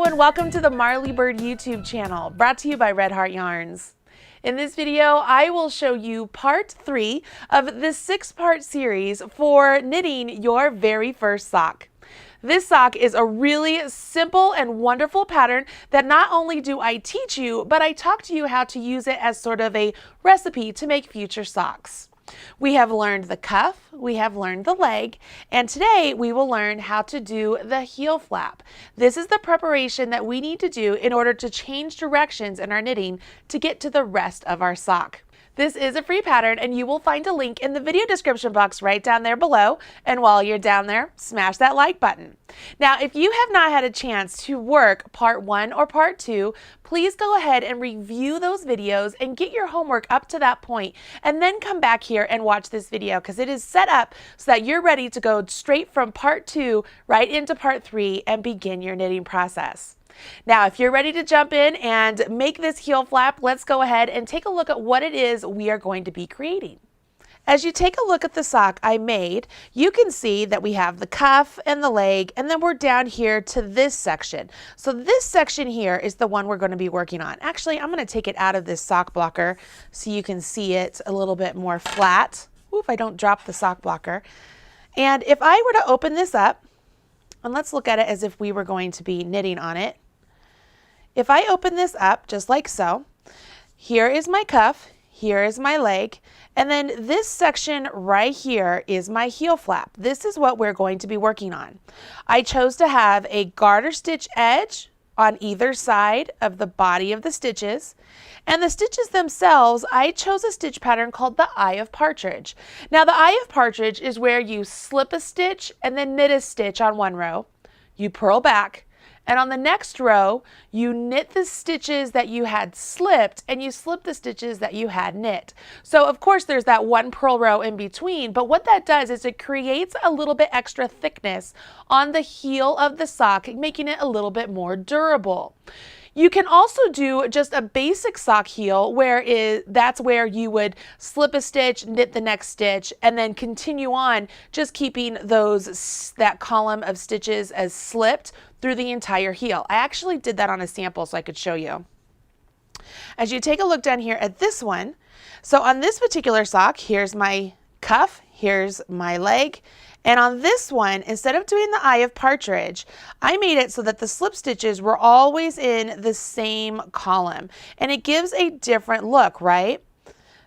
and welcome to the Marley Bird YouTube channel, brought to you by Red Heart Yarns. In this video, I will show you part 3 of this 6-part series for knitting your very first sock. This sock is a really simple and wonderful pattern that not only do I teach you, but I talk to you how to use it as sort of a recipe to make future socks. We have learned the cuff, we have learned the leg, and today we will learn how to do the heel flap. This is the preparation that we need to do in order to change directions in our knitting to get to the rest of our sock. This is a free pattern and you will find a link in the video description box right down there below. And while you're down there, smash that like button. Now, if you have not had a chance to work part 1 or part 2, please go ahead and review those videos and get your homework up to that point, and then come back here and watch this video because it is set up so that you're ready to go straight from part 2 right into part 3 and begin your knitting process. Now, if you're ready to jump in and make this heel flap, let's go ahead and take a look at what it is we are going to be creating. As you take a look at the sock I made, you can see that we have the cuff and the leg, and then we're down here to this section. So this section here is the one we're going to be working on. Actually, I'm going to take it out of this sock blocker so you can see it a little bit more flat. If I don't drop the sock blocker. And if I were to open this up, and let's look at it as if we were going to be knitting on it. If I open this up just like so, here is my cuff, here is my leg, and then this section right here is my heel flap. This is what we're going to be working on. I chose to have a garter stitch edge on either side of the body of the stitches, and the stitches themselves, I chose a stitch pattern called the Eye of Partridge. Now, the Eye of Partridge is where you slip a stitch and then knit a stitch on one row, you purl back, and on the next row, you knit the stitches that you had slipped and you slip the stitches that you had knit. So of course there's that one purl row in between, but what that does is it creates a little bit extra thickness on the heel of the sock, making it a little bit more durable. You can also do just a basic sock heel that's where you would slip a stitch, knit the next stitch, and then continue on just keeping that column of stitches as slipped through the entire heel. I actually did that on a sample so I could show you. As you take a look down here at this one, so on this particular sock, here's my cuff, here's my leg, and on this one, instead of doing the Eye of Partridge, I made it so that the slip stitches were always in the same column, and it gives a different look, right?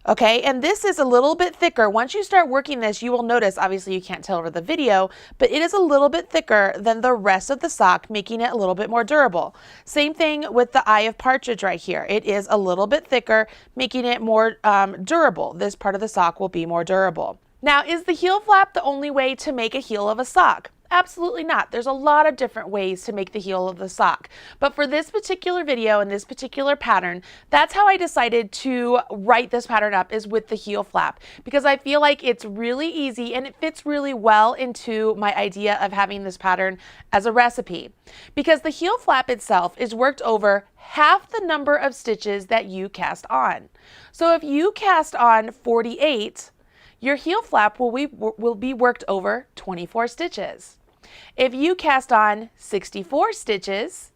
Okay, and this is a little bit thicker. Once you start working this, you will notice, obviously you can't tell over the video, but it is a little bit thicker than the rest of the sock, making it a little bit more durable. Same thing with the Eye of Partridge right here. It is a little bit thicker, making it more durable. This part of the sock will be more durable. Now, is the heel flap the only way to make a heel of a sock? Absolutely not. There's a lot of different ways to make the heel of the sock. But for this particular video and this particular pattern, that's how I decided to write this pattern up, is with the heel flap, because I feel like it's really easy and it fits really well into my idea of having this pattern as a recipe. Because the heel flap itself is worked over half the number of stitches that you cast on. So if you cast on 48, your heel flap will be worked over 24 stitches. If you cast on 64 stitches,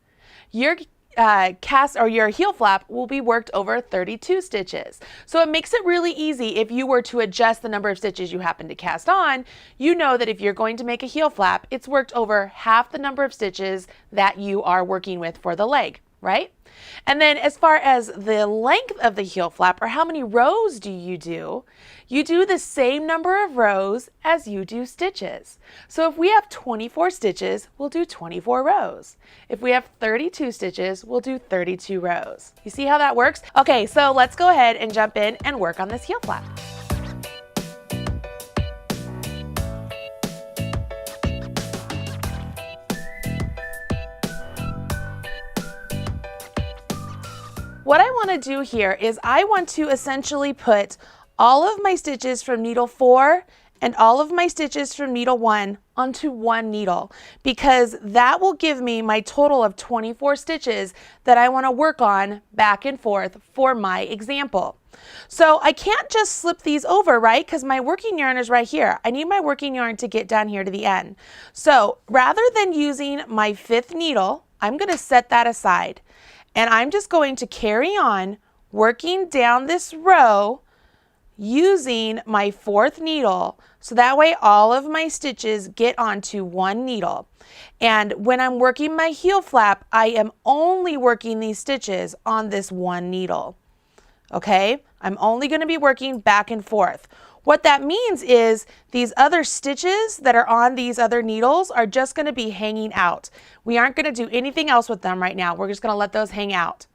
your heel flap will be worked over 32 stitches. So it makes it really easy. If you were to adjust the number of stitches you happen to cast on, you know that if you're going to make a heel flap, it's worked over half the number of stitches that you are working with for the leg, right? And then as far as the length of the heel flap, or how many rows do, you do the same number of rows as you do stitches. So if we have 24 stitches, we'll do 24 rows. If we have 32 stitches, we'll do 32 rows. You see how that works? Okay, so let's go ahead and jump in and work on this heel flap. What I want to do here is I want to essentially put all of my stitches from needle 4 and all of my stitches from needle 1 onto one needle, because that will give me my total of 24 stitches that I want to work on back and forth for my example. So I can't just slip these over, right? Because my working yarn is right here. I need my working yarn to get down here to the end. So rather than using my 5th needle, I'm going to set that aside. And I'm just going to carry on working down this row using my 4th needle, so that way all of my stitches get onto one needle. And when I'm working my heel flap, I am only working these stitches on this one needle. Okay, I'm only going to be working back and forth. What that means is these other stitches that are on these other needles are just going to be hanging out. We aren't going to do anything else with them right now. We're just going to let those hang out.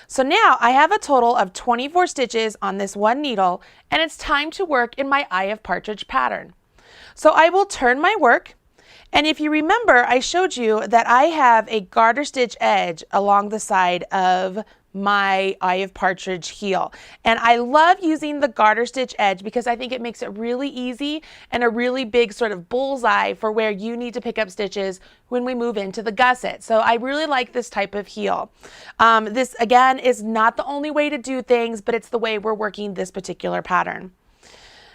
So now I have a total of 24 stitches on this one needle, and it's time to work in my Eye of Partridge pattern. So I will turn my work, and if you remember, I showed you that I have a garter stitch edge along the side of my Eye of Partridge heel. And I love using the garter stitch edge because I think it makes it really easy and a really big sort of bullseye for where you need to pick up stitches when we move into the gusset. So I really like this type of heel. This again is not the only way to do things, but it's the way we're working this particular pattern.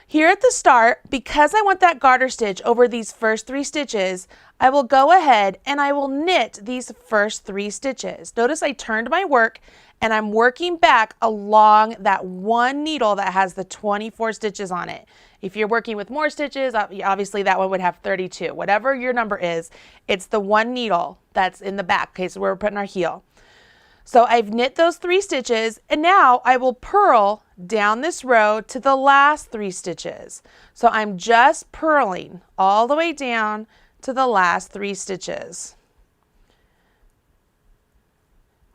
Here at the start, because I want that garter stitch over these first 3 stitches, I will go ahead and I will knit these first 3 stitches. Notice I turned my work and I'm working back along that one needle that has the 24 stitches on it. If you're working with more stitches, obviously that one would have 32. Whatever your number is, it's the one needle that's in the back. Okay, so we're putting our heel. So I've knit those 3 stitches, and now I will purl down this row to the last 3 stitches. So I'm just purling all the way down to the last 3 stitches.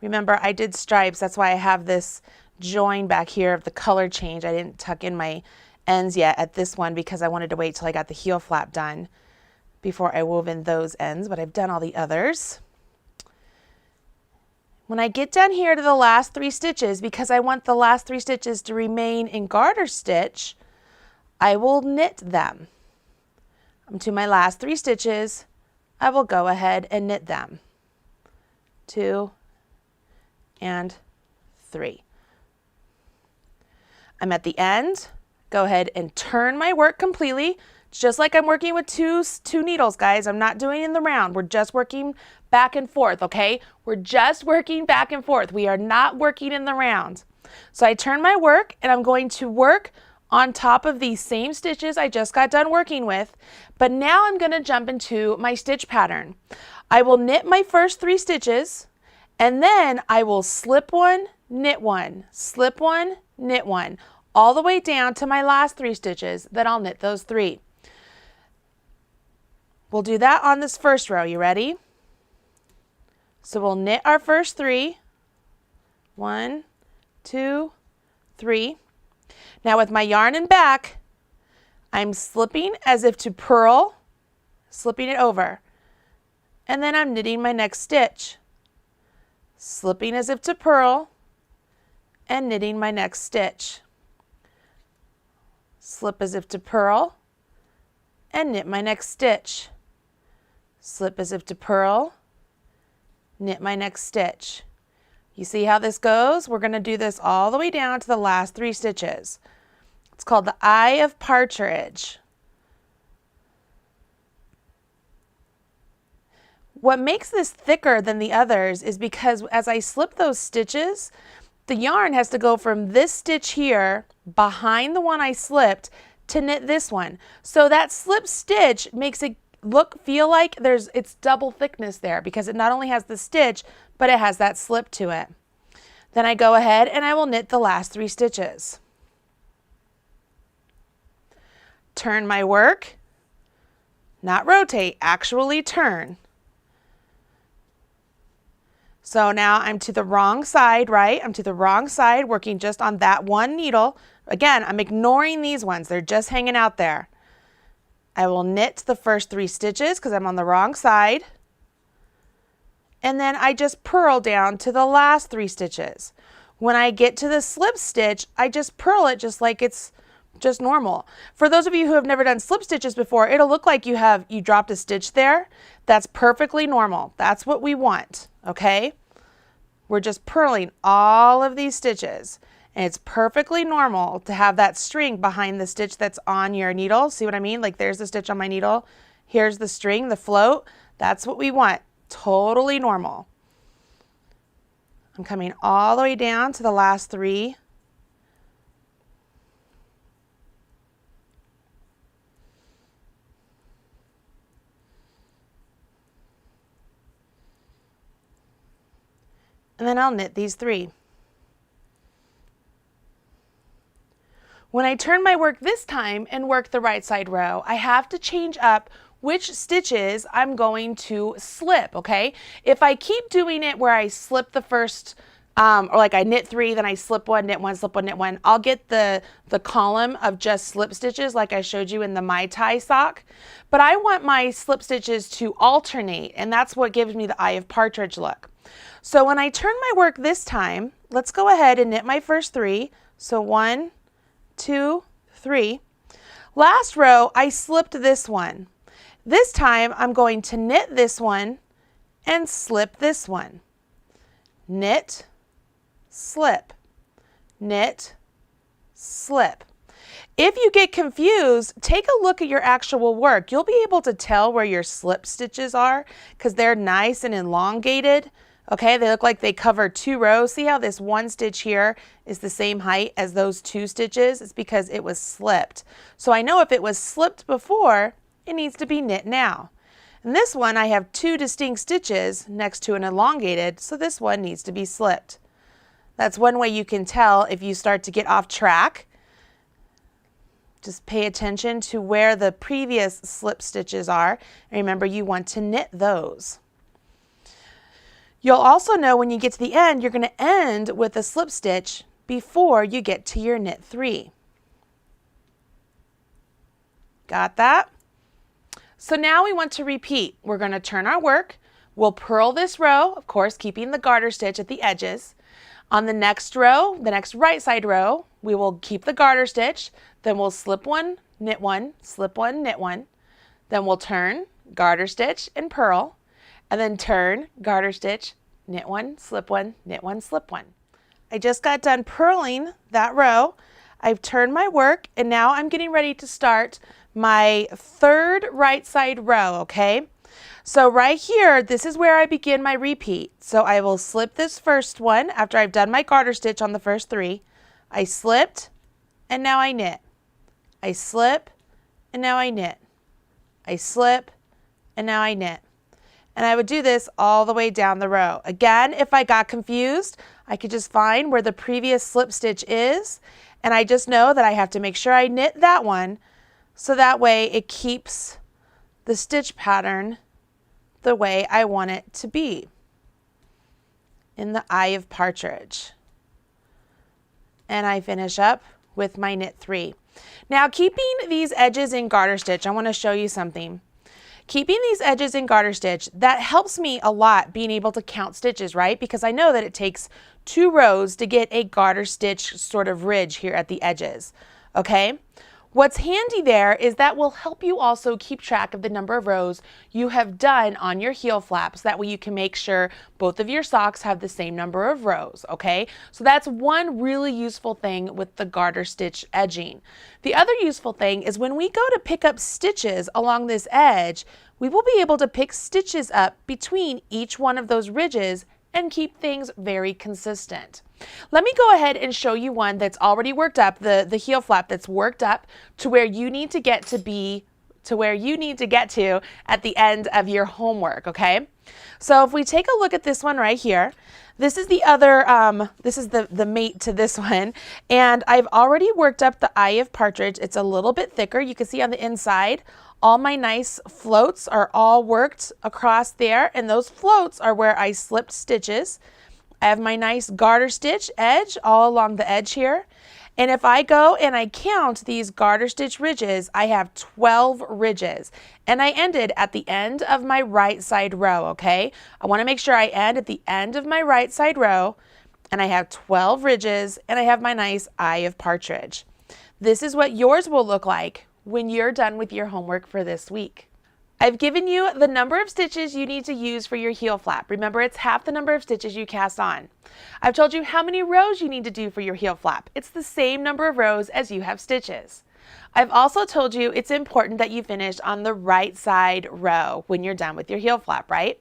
Remember, I did stripes, that's why I have this join back here of the color change. I didn't tuck in my ends yet at this one because I wanted to wait till I got the heel flap done before I wove in those ends, but I've done all the others. When I get down here to the last 3 stitches, because I want the last 3 stitches to remain in garter stitch, I will knit them. To my last 3 stitches, I will go ahead and knit them. 2 and 3. I'm at the end. Go ahead and turn my work completely. It's just like I'm working with two needles, guys. I'm not doing it in the round. We're just working back and forth, okay? We're just working back and forth. We are not working in the round. So I turn my work and I'm going to work on top of these same stitches I just got done working with, but now I'm going to jump into my stitch pattern. I will knit my first 3 stitches, and then I will slip one, knit one, slip one, knit one, all the way down to my last 3 stitches. Then I'll knit those 3. We'll do that on this first row. You ready? So we'll knit our first 3. 1, 2, 3. Now with my yarn and back, I'm slipping as if to purl, slipping it over, and then I'm knitting my next stitch, slipping as if to purl, and knitting my next stitch, slip as if to purl, and knit my next stitch, slip as if to purl, knit my next stitch. You see how this goes? We're going to do this all the way down to the last 3 stitches. It's called the Eye of Partridge. What makes this thicker than the others is because as I slip those stitches, the yarn has to go from this stitch here behind the one I slipped to knit this one. So that slip stitch makes it feel like it's double thickness there because it not only has the stitch, but it has that slip to it. Then I go ahead and I will knit the last 3 stitches. Turn my work, not rotate, actually turn. So now I'm to the wrong side, right? I'm to the wrong side, working just on that one needle. Again, I'm ignoring these ones. They're just hanging out there. I will knit the first 3 stitches because I'm on the wrong side. And then I just purl down to the last 3 stitches. When I get to the slip stitch, I just purl it just like it's just normal. For those of you who have never done slip stitches before, it'll look like you dropped a stitch there. That's perfectly normal. That's what we want, okay? We're just purling all of these stitches, and it's perfectly normal to have that string behind the stitch that's on your needle. See what I mean? Like there's the stitch on my needle. Here's the string, the float. That's what we want. Totally normal. I'm coming all the way down to the last 3. And then I'll knit these 3. When I turn my work this time and work the right side row, I have to change up which stitches I'm going to slip, okay? If I keep doing it where I slip the first, or like I knit 3, then I slip 1, knit 1, slip 1, knit 1, I'll get the column of just slip stitches like I showed you in the My Tie sock. But I want my slip stitches to alternate, and that's what gives me the Eye of Partridge look. So when I turn my work this time, let's go ahead and knit my first 3. So 1, 2, 3. Last row, I slipped this one. This time, I'm going to knit this one and slip this one. Knit, slip, knit, slip. If you get confused, take a look at your actual work. You'll be able to tell where your slip stitches are because they're nice and elongated. Okay, they look like they cover 2 rows. See how this one stitch here is the same height as those 2 stitches? It's because it was slipped. So I know if it was slipped before, it needs to be knit now. And this one, I have 2 distinct stitches next to an elongated, so this one needs to be slipped. That's one way you can tell if you start to get off track. Just pay attention to where the previous slip stitches are. And remember, you want to knit those. You'll also know when you get to the end, you're going to end with a slip stitch before you get to your knit 3. Got that? So now we want to repeat. We're going to turn our work. We'll purl this row, of course, keeping the garter stitch at the edges. On the next row, the next right side row, we will keep the garter stitch. Then we'll slip 1, knit 1, slip 1, knit 1. Then we'll turn, garter stitch, and purl. And then turn, garter stitch, knit 1, slip 1, knit 1, slip 1. I just got done purling that row. I've turned my work, and now I'm getting ready to start my 3rd right side row, okay? So right here, this is where I begin my repeat. So I will slip this first one after I've done my garter stitch on the first 3. I slipped, and now I knit. I slip, and now I knit. I slip, and now I knit. And I would do this all the way down the row. Again, if I got confused, I could just find where the previous slip stitch is, and I just know that I have to make sure I knit that one, so that way it keeps the stitch pattern the way I want it to be in the Eye of Partridge. And I finish up with my knit 3. Now, keeping these edges in garter stitch, I want to show you something. Keeping these edges in garter stitch, that helps me a lot being able to count stitches, right? Because I know that it takes 2 rows to get a garter stitch sort of ridge here at the edges, okay? What's handy there is that will help you also keep track of the number of rows you have done on your heel flaps. That way you can make sure both of your socks have the same number of rows, okay? So that's one really useful thing with the garter stitch edging. The other useful thing is when we go to pick up stitches along this edge, we will be able to pick stitches up between each one of those ridges and keep things very consistent. Let me go ahead and show you one that's already worked up, the heel flap that's worked up to where you need to get to at the end of your homework, okay? So if we take a look at this one right here, this is the other, this is the mate to this one, and I've already worked up the Eye of Partridge. It's a little bit thicker. You can see on the inside, all my nice floats are all worked across there, and those floats are where I slipped stitches. I have my nice garter stitch edge all along the edge here. And if I go and I count these garter stitch ridges, I have 12 ridges. And I ended at the end of my right side row, okay? I want to make sure I end at the end of my right side row, and I have 12 ridges, and I have my nice Eye of Partridge. This is what yours will look like when you're done with your homework for this week. I've given you the number of stitches you need to use for your heel flap. Remember, it's half the number of stitches you cast on. I've told you how many rows you need to do for your heel flap. It's the same number of rows as you have stitches. I've also told you it's important that you finish on the right side row when you're done with your heel flap, right?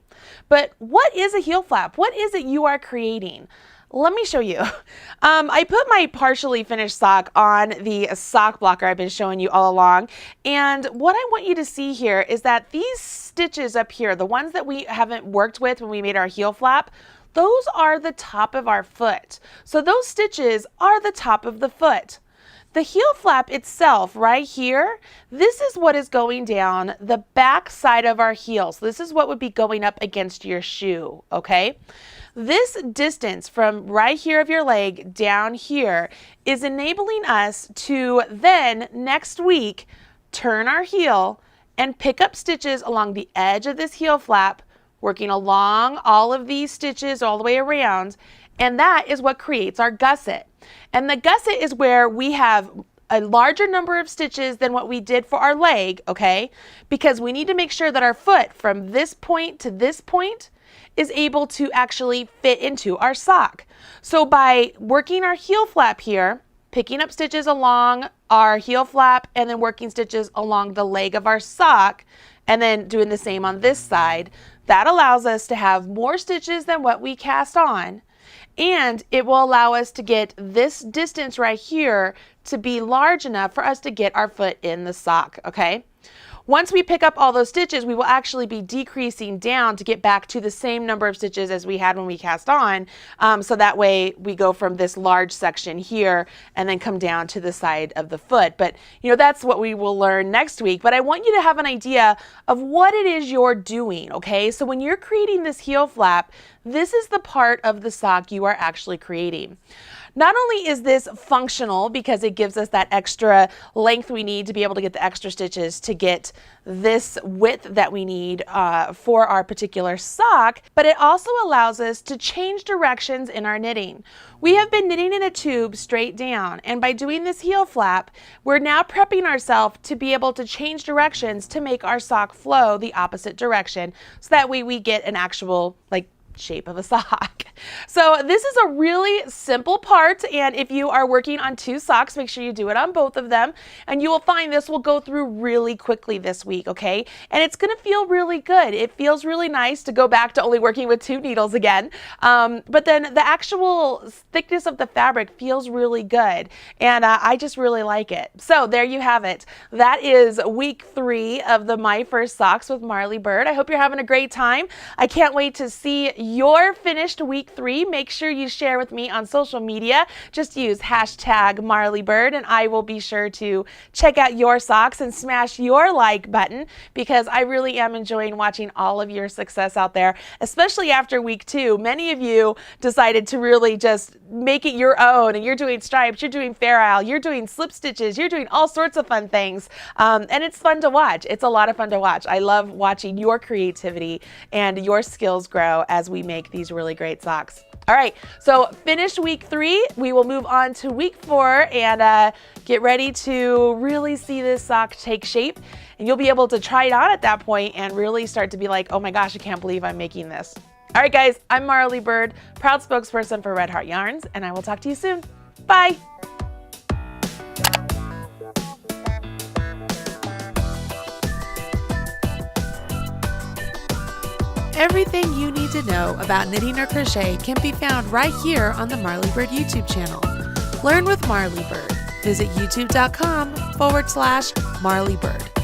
But what is a heel flap? What is it you are creating? Let me show you. I put my partially finished sock on the sock blocker I've been showing you all along. And what I want you to see here is that these stitches up here, the ones that we haven't worked with when we made our heel flap, those are the top of our foot. So those stitches are the top of the foot. The heel flap itself right here, this is what is going down the back side of our heel. So this is what would be going up against your shoe, okay? This distance from right here of your leg down here is enabling us to then next week turn our heel and pick up stitches along the edge of this heel flap, working along all of these stitches all the way around, and that is what creates our gusset. And the gusset is where we have a larger number of stitches than what we did for our leg, okay? Because we need to make sure that our foot from this point to this point is able to actually fit into our sock. So by working our heel flap here, picking up stitches along our heel flap and then working stitches along the leg of our sock and then doing the same on this side, that allows us to have more stitches than what we cast on. And it will allow us to get this distance right here to be large enough for us to get our foot in the sock, okay? Once we pick up all those stitches, we will actually be decreasing down to get back to the same number of stitches as we had when we cast on. So that way we go from this large section here and then come down to the side of the foot. But you know, that's what we will learn next week. But I want you to have an idea of what it is you're doing, okay? So when you're creating this heel flap, this is the part of the sock you are actually creating. Not only is this functional because it gives us that extra length we need to be able to get the extra stitches to get this width that we need for our particular sock, but it also allows us to change directions in our knitting. We have been knitting in a tube straight down, and by doing this heel flap, we're now prepping ourselves to be able to change directions to make our sock flow the opposite direction, so that way we get an actual shape of a sock. So this is a really simple part, and if you are working on two socks, make sure you do it on both of them, and you will find this will go through really quickly this week, okay? And it's gonna feel really good. It feels really nice to go back to only working with 2 needles again, but then the actual thickness of the fabric feels really good, and I just really like it. So there you have it. That is week 3 of the My First Socks with Marley Bird. I hope you're having a great time. I can't wait to see your finished week 3. Make sure you share with me on social media. Just use hashtag MarleyBird, and I will be sure to check out your socks and smash your like button, because I really am enjoying watching all of your success out there, especially after week 2. Many of you decided to really just make it your own, and you're doing stripes, you're doing Fair Isle, you're doing slip stitches, you're doing all sorts of fun things, and it's fun to watch. It's a lot of fun to watch. I love watching your creativity and your skills grow as we make these really great socks. All right, so finish week 3. We will move on to week 4 and get ready to really see this sock take shape. And you'll be able to try it on at that point and really start to be like, oh my gosh, I can't believe I'm making this. All right, guys, I'm Marley Bird, proud spokesperson for Red Heart Yarns, and I will talk to you soon. Bye. Everything you need to know about knitting or crochet can be found right here on the Marley Bird YouTube channel. Learn with Marley Bird. Visit youtube.com/Marley Bird.